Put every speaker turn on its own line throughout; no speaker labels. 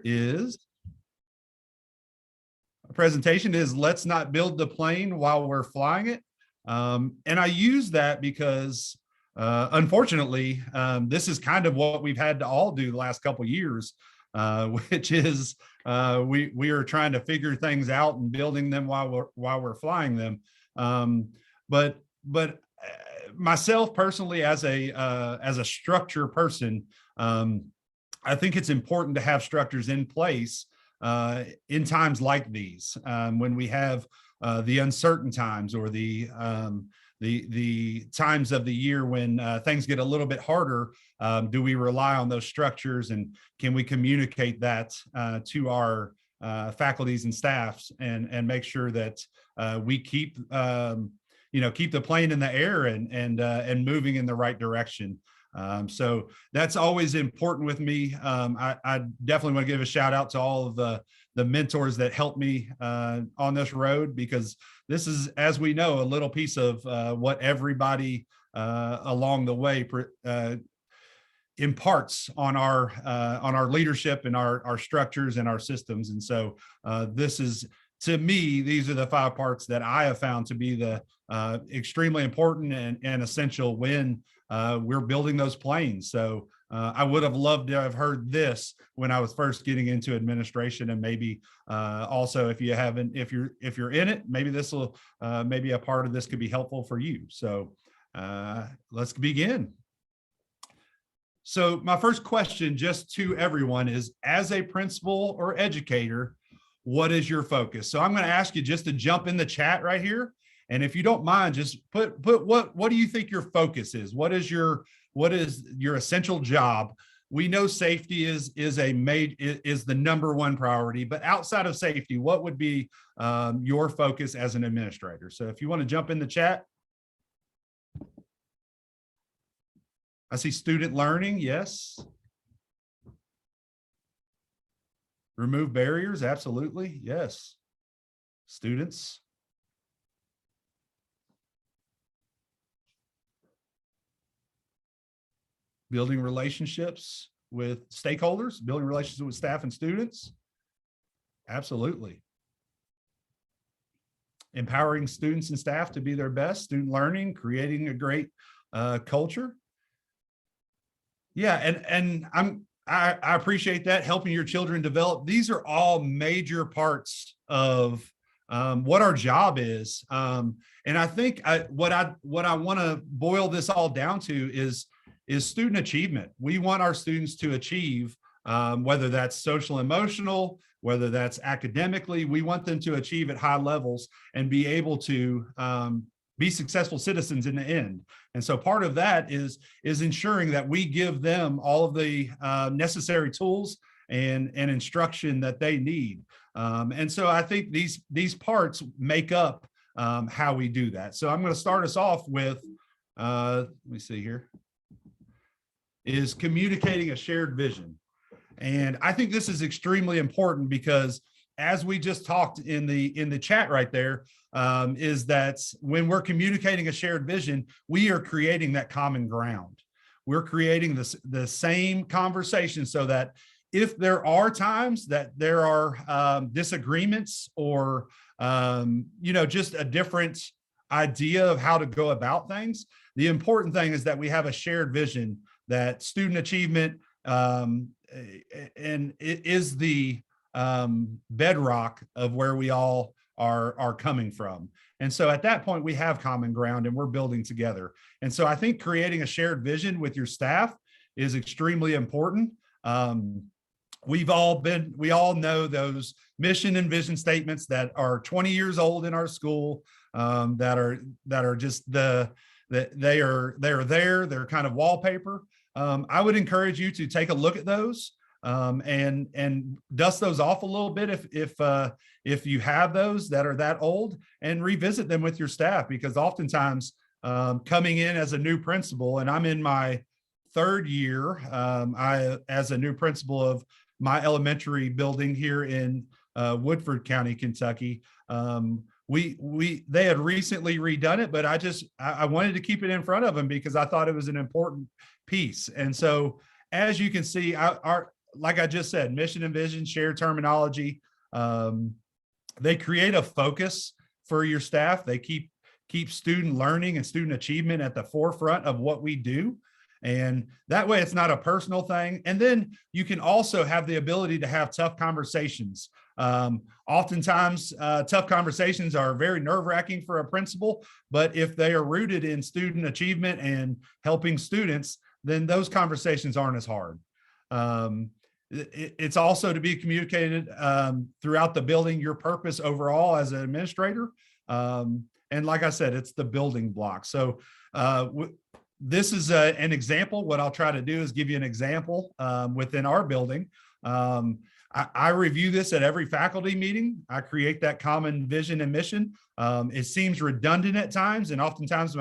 is a presentation is let's not build the plane while we're flying it. And I use that because unfortunately, this is kind of what we've had to all do the last couple of years, which is we are trying to figure things out and building them while we're flying them. But myself personally, as a structure person, I think it's important to have structures in place in times like these, when we have the uncertain times or the times of the year when things get a little bit harder. Do we rely on those structures, and can we communicate that to our faculties and staffs, and make sure that we keep keep the plane in the air and moving in the right direction. So that's always important with me. I definitely want to give a shout out to all of the mentors that helped me on this road, because this is, as we know, a little piece of what everybody along the way imparts on our leadership and our structures and our systems. And so this is, to me, these are the 5 parts that I have found to be the extremely important and essential when we're building those planes. So I would have loved to have heard this when I was first getting into administration, and maybe also if you're in it, maybe this will maybe a part of this could be helpful for you. So let's begin. So my first question, just to everyone, is, as a principal or educator, what is your focus? So I'm going to ask you just to jump in the chat right here. And if you don't mind, just put what do you think your focus is? What is your essential job? We know safety is the number one priority, but outside of safety, what would be your focus as an administrator? So if you want to jump in the chat. I see student learning, yes. Remove barriers, absolutely, yes. Students. Building relationships with stakeholders, building relationships with staff and students. Absolutely. Empowering students and staff to be their best, student learning, creating a great culture. Yeah, and I appreciate that, helping your children develop. These are all major parts of what our job is. And I think what I want to boil this all down to is student achievement. We want our students to achieve, whether that's social emotional, whether that's academically. We want them to achieve at high levels and be able to be successful citizens in the end. And so part of that is ensuring that we give them all of the necessary tools and instruction that they need. And so I think these parts make up how we do that. So I'm going to start us off with, let me see here, is communicating a shared vision. And I think this is extremely important because, as we just talked in the chat right there, is that when we're communicating a shared vision, we are creating that common ground. We're creating the same conversation, so that if there are times that there are disagreements or just a different idea of how to go about things, the important thing is that we have a shared vision, that student achievement and it is the bedrock of where we all are coming from. And so at that point, we have common ground and we're building together. And so I think creating a shared vision with your staff is extremely important. We all know those mission and vision statements that are 20 years old in our school, that are just they're kind of wallpaper. I would encourage you to take a look at those and dust those off a little bit if you have those that are that old, and revisit them with your staff, because oftentimes coming in as a new principal, and I'm in my 3rd year as a new principal of my elementary building here in Woodford County, Kentucky. They had recently redone it, but I wanted to keep it in front of them because I thought it was an important piece. And so, as you can see, like I just said, mission and vision, shared terminology. They create a focus for your staff. They keep student learning and student achievement at the forefront of what we do. And that way it's not a personal thing. And then you can also have the ability to have tough conversations. Oftentimes, tough conversations are very nerve-wracking for a principal, but if they are rooted in student achievement and helping students, then those conversations aren't as hard. It's also to be communicated throughout the building, your purpose overall as an administrator. And like I said, it's the building block. So this is an example. What I'll try to do is give you an example within our building. I review this at every faculty meeting. I create that common vision and mission. It seems redundant at times, and oftentimes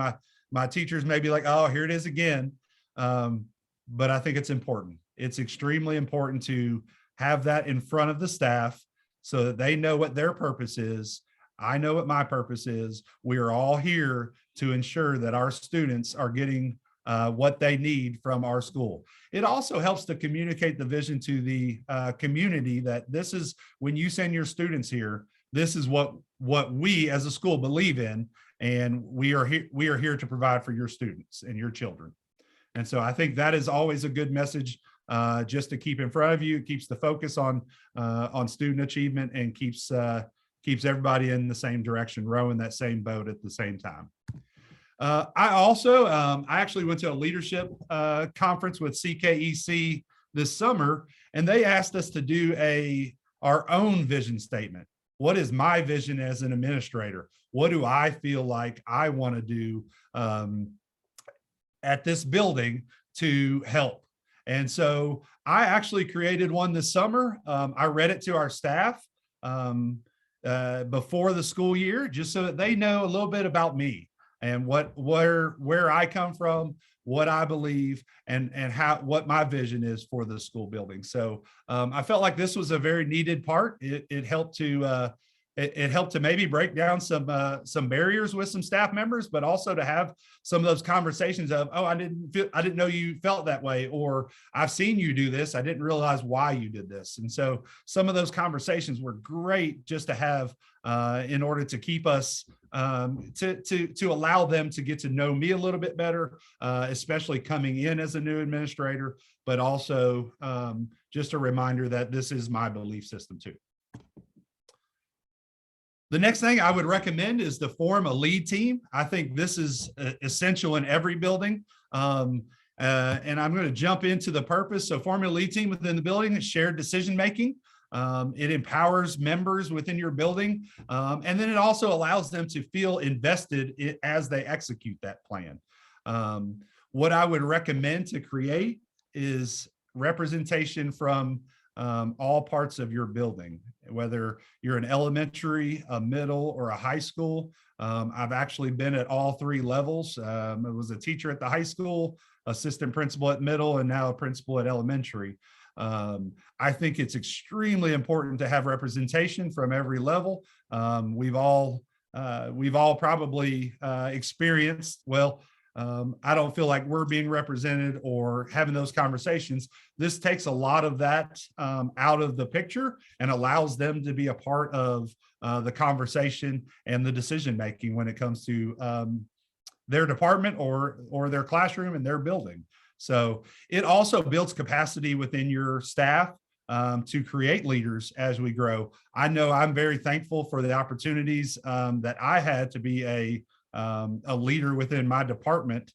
my teachers may be like, oh, here it is again. But I think it's important. It's extremely important to have that in front of the staff so that they know what their purpose is. I know what my purpose is. We are all here to ensure that our students are getting what they need from our school. It also helps to communicate the vision to the community that this is, when you send your students here, this is what we as a school believe in, and we are here to provide for your students and your children. And so I think that is always a good message just to keep in front of you. It keeps the focus on student achievement and keeps everybody in the same direction, rowing that same boat at the same time. I actually went to a leadership conference with CKEC this summer, and they asked us to do our own vision statement. What is my vision as an administrator? What do I feel like I want to do at this building to help? And so I actually created one this summer. I read it to our staff before the school year, just so that they know a little bit about me and where I come from, what I believe, and what my vision is for the school building. So I felt like this was a very needed part. It helped to maybe break down some barriers with some staff members, but also to have some of those conversations of, oh, I didn't know you felt that way, or I've seen you do this. I didn't realize why you did this. And so some of those conversations were great just to have in order to keep us to allow them to get to know me a little bit better, especially coming in as a new administrator, but also just a reminder that this is my belief system too. The next thing I would recommend is to form a lead team. I think this is essential in every building. And I'm going to jump into the purpose. So forming a lead team within the building is shared decision-making. It empowers members within your building. And then it also allows them to feel invested as they execute that plan. What I would recommend to create is representation from all parts of your building, whether you're an elementary, a middle, or a high school. I've actually been at all three levels. I was a teacher at the high school, assistant principal at middle, and now a principal at elementary. I think it's extremely important to have representation from every level. We've all probably experienced, I don't feel like we're being represented or having those conversations. This takes a lot of that out of the picture and allows them to be a part of the conversation and the decision making when it comes to their department or their classroom and their building. So it also builds capacity within your staff to create leaders as we grow. I know I'm very thankful for the opportunities that I had to be a leader within my department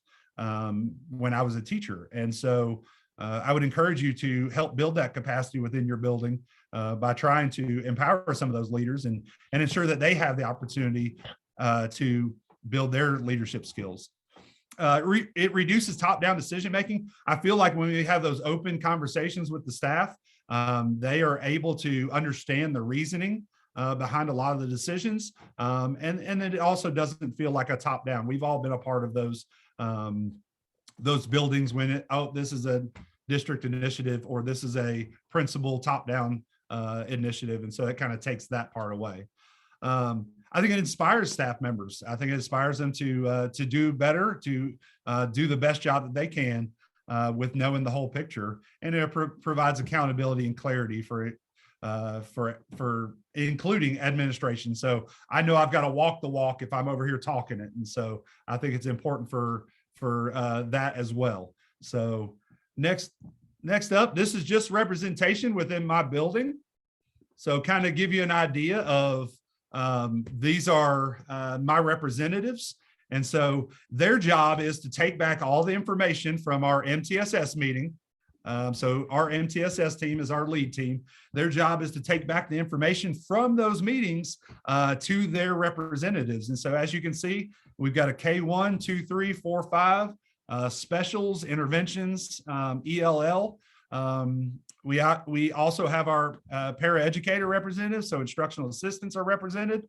when I was a teacher. And so I would encourage you to help build that capacity within your building by trying to empower some of those leaders and ensure that they have the opportunity to build their leadership skills. It reduces top-down decision-making. I feel like when we have those open conversations with the staff, they are able to understand the reasoning behind a lot of the decisions. And then it also doesn't feel like a top-down. We've all been a part of those buildings when this is a district initiative or this is a principal top-down initiative. And so it kind of takes that part away. I think it inspires staff members. I think it inspires them to do better, to do the best job that they can with knowing the whole picture, and it provides accountability and clarity for including administration. So I know I've got to walk the walk if I'm over here talking it, and so I think it's important for that as well. So next up, this is just representation within my building. So kind of give you an idea of these are my representatives. And so their job is to take back all the information from our MTSS meeting. So our MTSS team is our lead team. Their job is to take back the information from those meetings to their representatives. And so as you can see, we've got a K1, 2, 3, 4, 5, specials, interventions, ELL. We also have our paraeducator representatives, so instructional assistants are represented,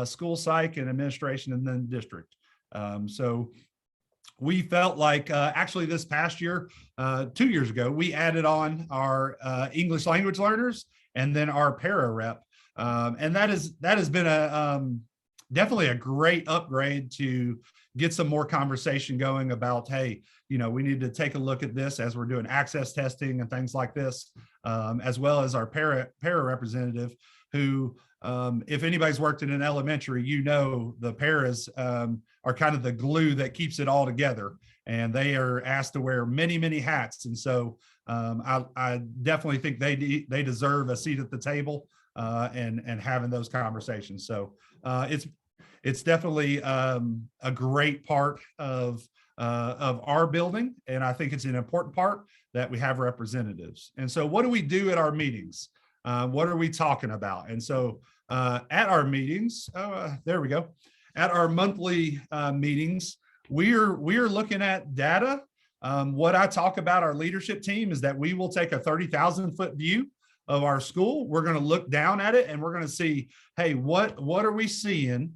school psych and administration, and then district. So we felt like actually this past year, 2 years ago, we added on our English language learners and then our para rep. And that has been definitely a great upgrade to get some more conversation going about, hey, we need to take a look at this as we're doing access testing and things like this, as well as our para representative who, if anybody's worked in an elementary, the paras are kind of the glue that keeps it all together, and they are asked to wear many, many hats. And so I definitely think they deserve a seat at the table and having those conversations. So it's definitely a great part of our building, and I think it's an important part that we have representatives. And so what do we do at our meetings? What are we talking about? And so at our meetings, there we go. At our monthly meetings, we are looking at data. What I talk about our leadership team is that we will take a 30,000 foot view of our school. We're going to look down at it and we're going to see, hey, what are we seeing?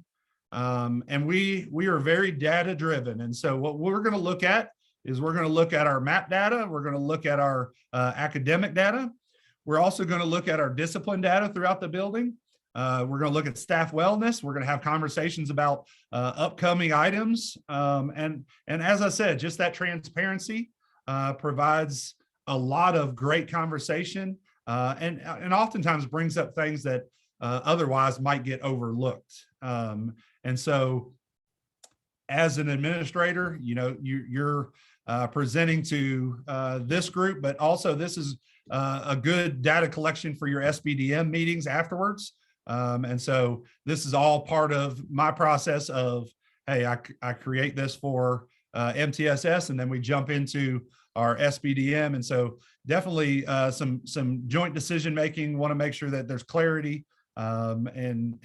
And we are very data driven. And so what we're going to look at is we're going to look at our map data. We're going to look at our academic data. We're also going to look at our discipline data throughout the building. We're going to look at staff wellness. We're going to have conversations about upcoming items. And as I said, just that transparency provides a lot of great conversation and oftentimes brings up things that otherwise might get overlooked. And so as an administrator, you're presenting to this group, but also this is a good data collection for your SBDM meetings afterwards. And so this is all part of my process of, hey, I create this for MTSS, and then we jump into our SBDM. And so definitely some joint decision making. Want to make sure that there's clarity, and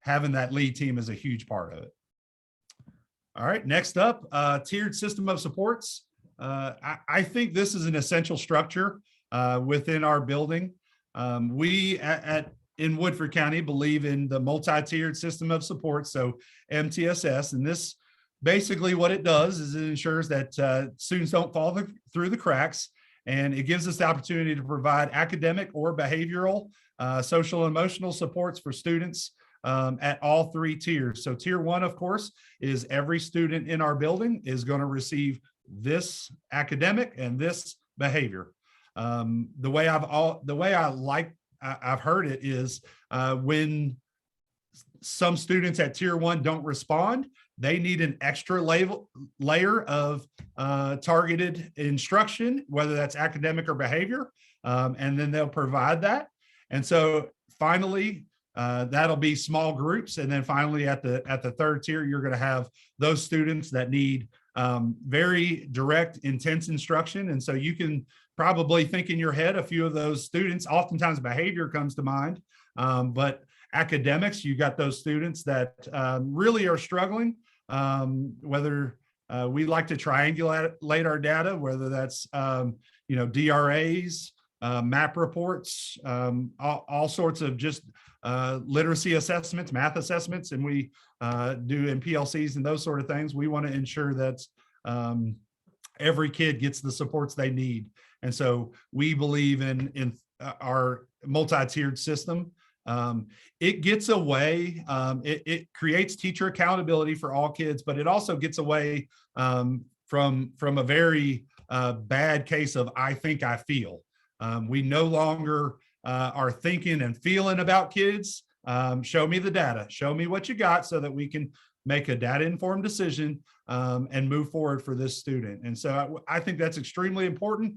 having that lead team is a huge part of it. All right, next up, tiered system of supports. I think this is an essential structure within our building. We in Woodford County believe in the multi-tiered system of support, so MTSS, and this basically what it does is it ensures that students don't fall through the cracks, and it gives us the opportunity to provide academic or behavioral, social and emotional supports for students at all three tiers. So tier one, of course, is every student in our building is going to receive this academic and this behavior. The way I've heard it is when some students at tier one don't respond, they need an extra layer of targeted instruction, whether that's academic or behavior, and then they'll provide that. And so finally, that'll be small groups. And then finally at the third tier, you're going to have those students that need very direct, intense instruction. And so you can probably think in your head a few of those students. Oftentimes behavior comes to mind, but academics, you got those students that really are struggling, whether we like to triangulate our data, whether that's DRAs, map reports, all sorts of just literacy assessments, math assessments, and we do in PLCs and those sort of things. We want to ensure that every kid gets the supports they need. And so we believe in our multi-tiered system. It gets away, it creates teacher accountability for all kids, but it also gets away from a very bad case of I think I feel. We no longer are thinking and feeling about kids. Show me the data, show me what you got so that we can make a data informed decision and move forward for this student. And so I think that's extremely important.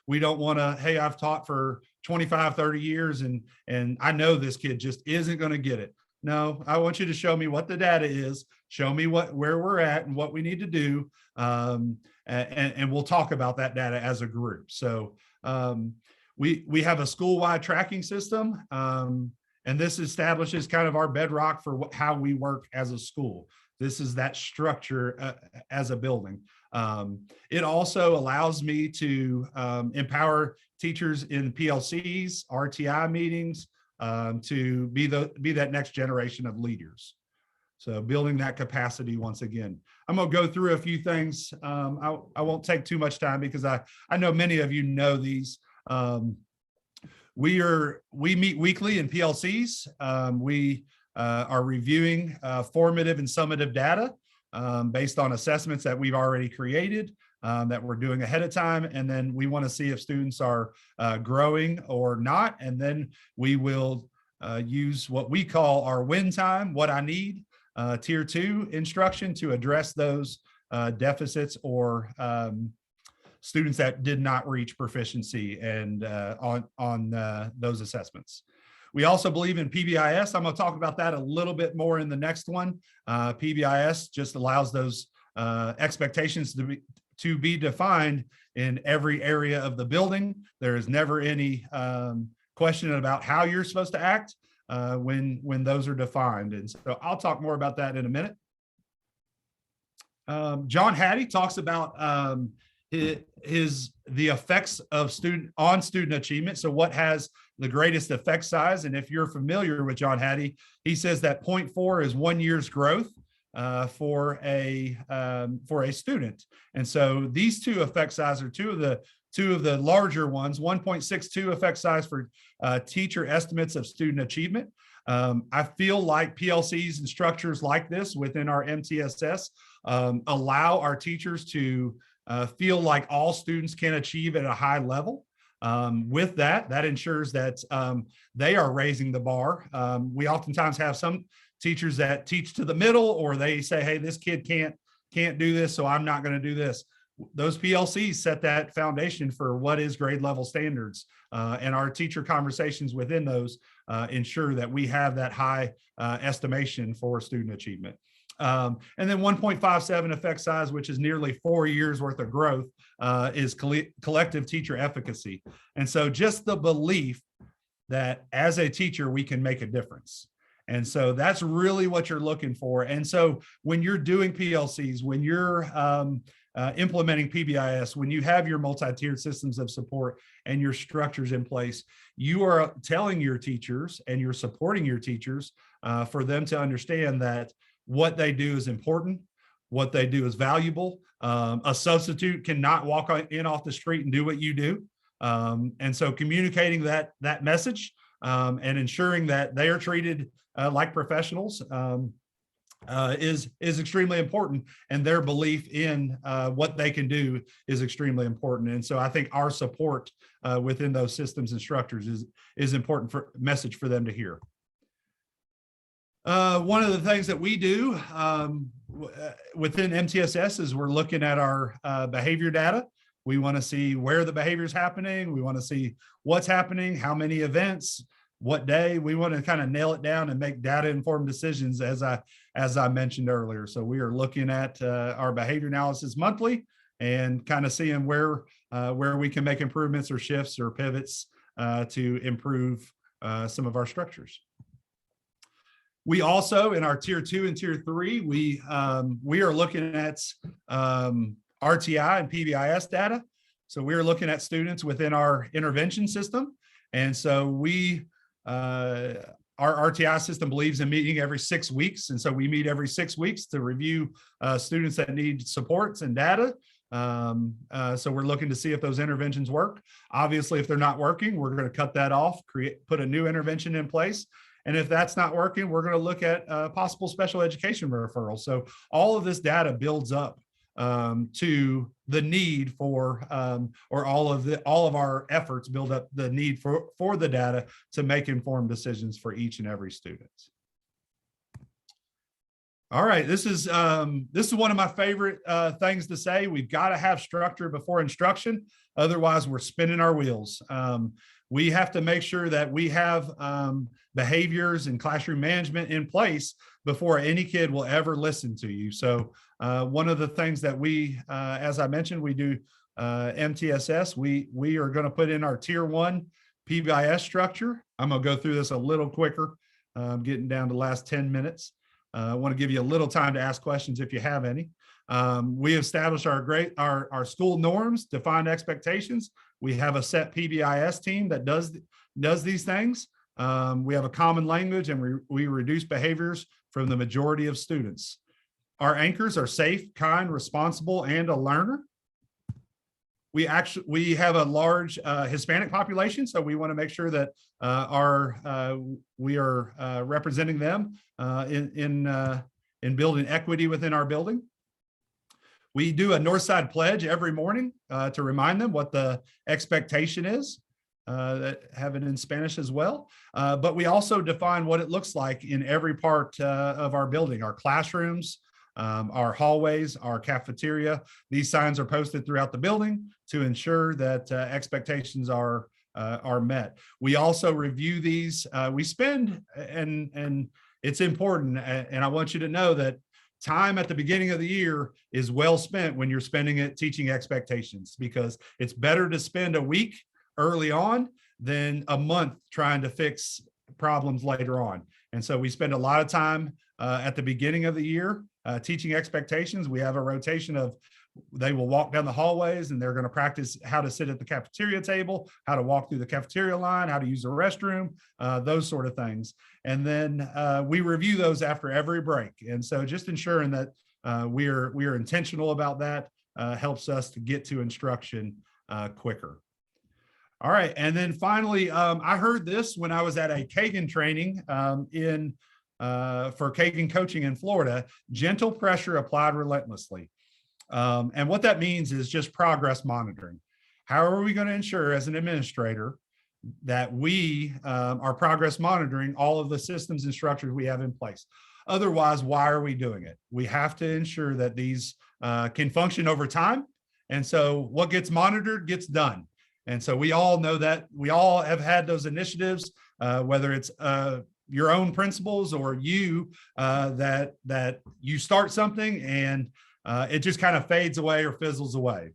We don't want to, hey, I've taught for 25, 30 years and I know this kid just isn't going to get it. No, I want you to show me what the data is, show me where we're at and what we need to do. And we'll talk about that data as a group. So we have a school-wide tracking system. And this establishes kind of our bedrock for how we work as a school. This is that structure as a building. It also allows me to empower teachers in PLCs, RTI meetings, to be that next generation of leaders. So building that capacity once again. I'm going to go through a few things. I won't take too much time because I know many of you know these. We meet weekly in PLCs. We are reviewing formative and summative data based on assessments that we've already created that we're doing ahead of time. And then we want to see if students are growing or not. And then we will use what we call our win time, what I need, tier 2 instruction to address those deficits or students that did not reach proficiency and on those assessments. We also believe in PBIS. I'm going to talk about that a little bit more in the next one. PBIS just allows those expectations to be defined in every area of the building. There is never any question about how you're supposed to act when those are defined. And so I'll talk more about that in a minute. John Hattie talks about the effects of student achievement. So what has the greatest effect size? And if you're familiar with John Hattie, he says that 0.4 is 1 year's growth for a student. And so these two effect size are two of the larger ones. 1.62 effect size for teacher estimates of student achievement. I feel like PLCs and structures like this within our MTSS allow our teachers to feel like all students can achieve at a high level. With that ensures that they are raising the bar. We oftentimes have some teachers that teach to the middle, or they say, hey, this kid can't do this, so I'm not going to do this. Those PLCs set that foundation for what is grade level standards. And our teacher conversations within those ensure that we have that high estimation for student achievement. And then 1.57 effect size, which is nearly 4 years worth of growth, is collective teacher efficacy. And so just the belief that as a teacher, we can make a difference. And so that's really what you're looking for. And so when you're doing PLCs, when you're implementing PBIS, when you have your multi-tiered systems of support and your structures in place, you are telling your teachers and you're supporting your teachers for them to understand that what they do is important, what they do is valuable. A substitute cannot walk in off the street and do what you do. And so communicating that message and ensuring that they are treated like professionals is extremely important, and their belief in what they can do is extremely important. And so I think our support within those systems and structures is important message for them to hear. One of the things that we do within MTSS is we're looking at our behavior data. We want to see where the behavior is happening. We want to see what's happening, how many events, what day. We want to kind of nail it down and make data informed decisions, as I mentioned earlier. So we are looking at our behavior analysis monthly and kind of seeing where we can make improvements or shifts or pivots to improve some of our structures. We also, in our tier 2 and tier 3, we are looking at RTI and PBIS data. So we're looking at students within our intervention system. And so our RTI system believes in meeting every 6 weeks. And so we meet every 6 weeks to review students that need supports and data. So we're looking to see if those interventions work. Obviously, if they're not working, we're going to cut that off, put a new intervention in place. And if that's not working, we're going to look at possible special education referrals. So all of this data builds up to the need for, or all of our efforts build up the need for the data to make informed decisions for each and every student. All right, this is one of my favorite things to say. We've got to have structure before instruction, otherwise we're spinning our wheels. We have to make sure that we have behaviors and classroom management in place before any kid will ever listen to you. So one of the things that we, as I mentioned, we do MTSS. We are going to put in our tier 1 PBIS structure. I'm going to go through this a little quicker, getting down to the last 10 minutes. I want to give you a little time to ask questions if you have any. We established our school norms, defined expectations. We have a set PBIS team that does these things. We have a common language, and we reduce behaviors from the majority of students. Our anchors are safe, kind, responsible, and a learner. We have a large Hispanic population, so we want to make sure that we are representing them in building equity within our building. We do a Northside pledge every morning to remind them what the expectation is. That have it in Spanish as well. But we also define what it looks like in every part of our building, our classrooms, our hallways, our cafeteria. These signs are posted throughout the building to ensure that expectations are met. We also review these. We spend, and it's important, and I want you to know that time at the beginning of the year is well spent when you're spending it teaching expectations, because it's better to spend a week early on than a month trying to fix problems later on. And so we spend a lot of time at the beginning of the year teaching expectations. We have a rotation of, they will walk down the hallways and they're going to practice how to sit at the cafeteria table, how to walk through the cafeteria line, how to use the restroom, those sort of things. And then we review those after every break. And so just ensuring that we are intentional about that helps us to get to instruction quicker. All right. And then finally, I heard this when I was at a Kagan training for Kagan coaching in Florida: gentle pressure applied relentlessly. And what that means is just progress monitoring. How are we going to ensure as an administrator that we are progress monitoring all of the systems and structures we have in place? Otherwise, why are we doing it? We have to ensure that these can function over time. And so what gets monitored gets done. And so we all know that. We all have had those initiatives, whether it's your own principles or you, that you start something and it just kind of fades away or fizzles away.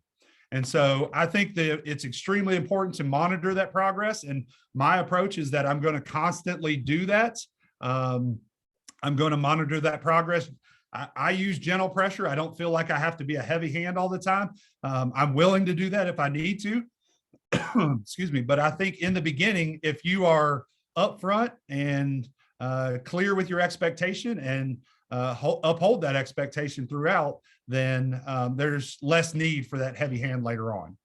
And so I think that it's extremely important to monitor that progress. And my approach is that I'm going to constantly do that. I'm going to monitor that progress. I use gentle pressure. I don't feel like I have to be a heavy hand all the time. I'm willing to do that if I need to. Excuse me. But I think in the beginning, if you are upfront and clear with your expectation and uphold that expectation throughout, then there's less need for that heavy hand later on.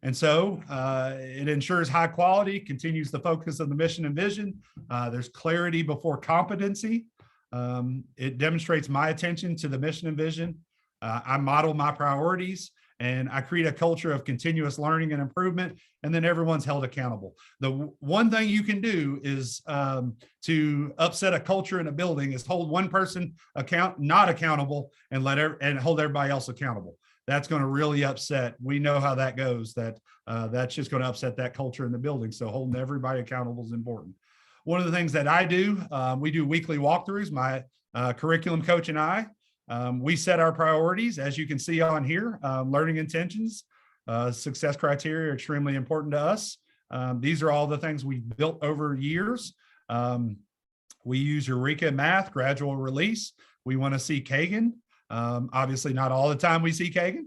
And so it ensures high quality, continues the focus of the mission and vision. There's clarity before competency. It demonstrates my attention to the mission and vision. I model my priorities, and I create a culture of continuous learning and improvement, and then everyone's held accountable. The one thing you can do is to upset a culture in a building is hold one person not accountable and hold everybody else accountable. That's going to really upset. We know how that goes. That's just going to upset that culture in the building. So holding everybody accountable is important. One of the things that I do, we do weekly walkthroughs. My curriculum coach and I, we set our priorities, as you can see on here. Learning intentions, success criteria are extremely important to us. These are all the things we've built over years. We use Eureka Math, gradual release. We want to see Kagan. Obviously, not all the time we see Kagan,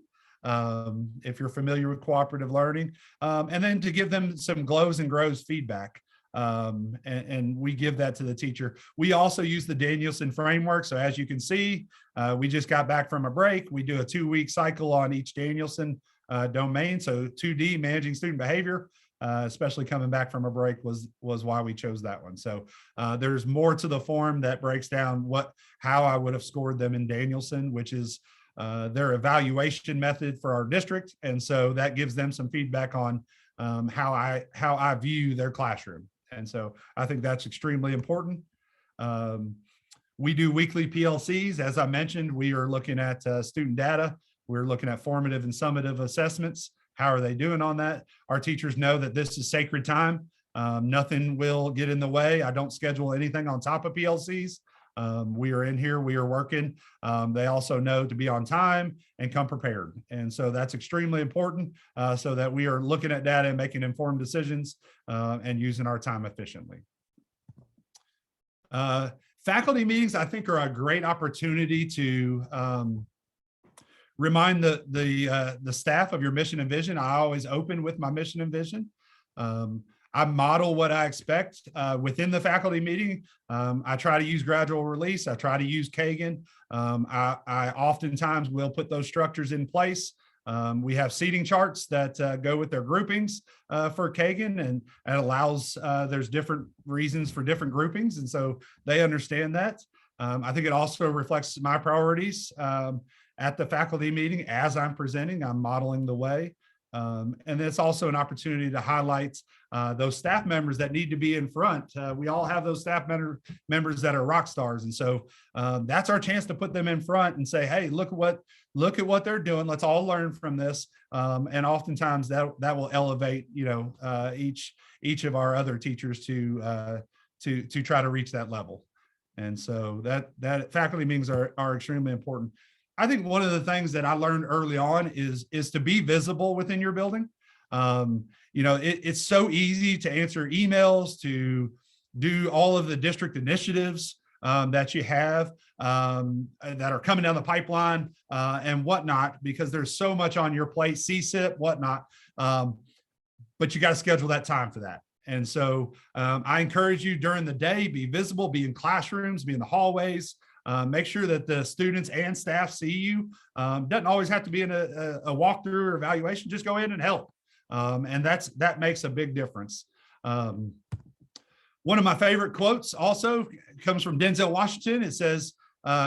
if you're familiar with cooperative learning. And then to give them some glows and grows feedback. And we give that to the teacher. We also use the Danielson framework. So as you can see, we just got back from a break. We do a 2-week cycle on each Danielson domain. So 2D, managing student behavior, especially coming back from a break was why we chose that one. So there's more to the form that breaks down how I would have scored them in Danielson, which is their evaluation method for our district. And so that gives them some feedback on how I view their classroom. And so I think that's extremely important. We do weekly PLCs. As I mentioned, we are looking at student data. We're looking at formative and summative assessments. How are they doing on that? Our teachers know that this is sacred time. Nothing will get in the way. I don't schedule anything on top of PLCs. We are in here, we are working. They also know to be on time and come prepared. And so that's extremely important so that we are looking at data and making informed decisions and using our time efficiently. Faculty meetings, I think, are a great opportunity to remind the staff of your mission and vision. I always open with my mission and vision. I model what I expect within the faculty meeting. I try to use gradual release. I try to use Kagan. I oftentimes will put those structures in place. We have seating charts that go with their groupings for Kagan, and it allows, there's different reasons for different groupings. And so they understand that. I think it also reflects my priorities at the faculty meeting. As I'm presenting, I'm modeling the way. And it's also an opportunity to highlight those staff members that need to be in front. We all have those staff members that are rock stars. And so that's our chance to put them in front and say, hey, look at what they're doing. Let's all learn from this. And oftentimes that will elevate, each of our other teachers to try to reach that level. And so that faculty meetings are extremely important. I think one of the things that I learned early on is to be visible within your building. It's so easy to answer emails, to do all of the district initiatives that you have that are coming down the pipeline and whatnot, because there's so much on your plate, CSIP, whatnot. But you got to schedule that time for that. And so I encourage you during the day, be visible, be in classrooms, be in the hallways. Make sure that the students and staff see you. Doesn't always have to be in a walkthrough or evaluation. Just go in and help. And that makes a big difference. One of my favorite quotes also comes from Denzel Washington. It says,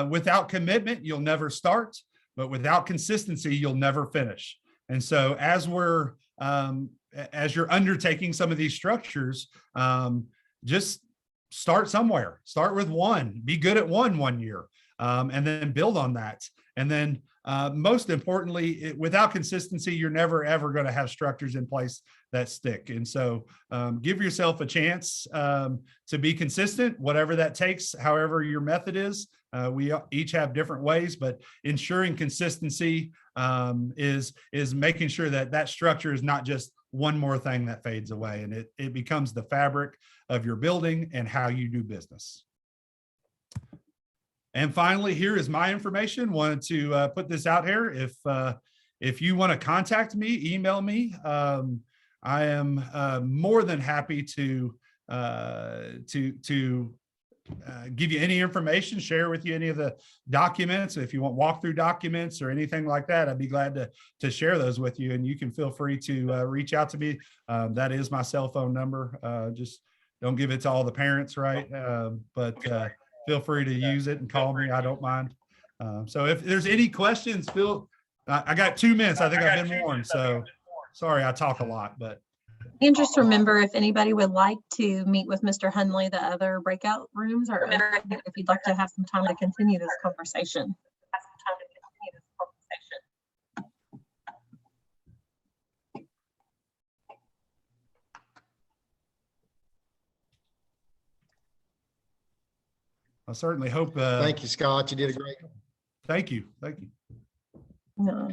without commitment, you'll never start, but without consistency, you'll never finish. And so as you're undertaking some of these structures, just start somewhere. Start with one. Be good at one year, and then build on that. And then most importantly, without consistency, you're never, ever going to have structures in place that stick. And so give yourself a chance to be consistent, whatever that takes, however your method is. We each have different ways, but ensuring consistency is making sure that structure is not just one more thing that fades away, and it becomes the fabric of your building and how you do business. And finally, here is my information. Wanted to put this out here. If you want to contact me, email me. I am more than happy to give you any information, share with you any of the documents. If you want walkthrough documents or anything like that, I'd be glad to share those with you. And you can feel free to reach out to me. That is my cell phone number. Just don't give it to all the parents, right? But feel free to use it and call me. I don't mind. So if there's any questions, Phil, I got 2 minutes. I think I've been warned. So sorry, I talk a lot, but.
And just remember, if anybody would like to meet with Mr. Hunley, the other breakout rooms are open if you'd like to have some time to continue this conversation.
I certainly hope.
Thank you, Scott. You did a great.
Thank you. Thank you.
No.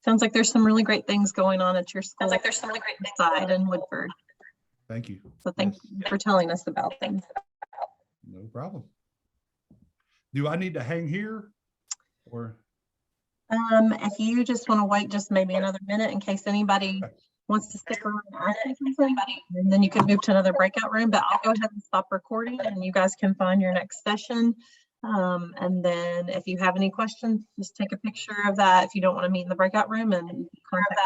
Sounds like there's some really great things going on at your school. Side in Woodford.
Thank you.
So thank you for telling us about them.
No problem. Do I need to hang here or?
If you just want to wait just maybe another minute in case anybody wants to stick around and ask something, and then you can move to another breakout room, but I'll go ahead and stop recording and you guys can find your next session. And then if you have any questions, just take a picture of that if you don't want to meet in the breakout room, and contact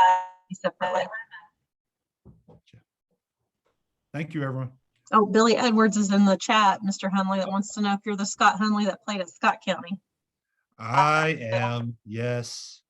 me separately.
Thank you, everyone.
Oh, Billy Edwards is in the chat, Mr. Hunley, that wants to know if you're the Scott Hunley that played at Scott County.
I am, yes.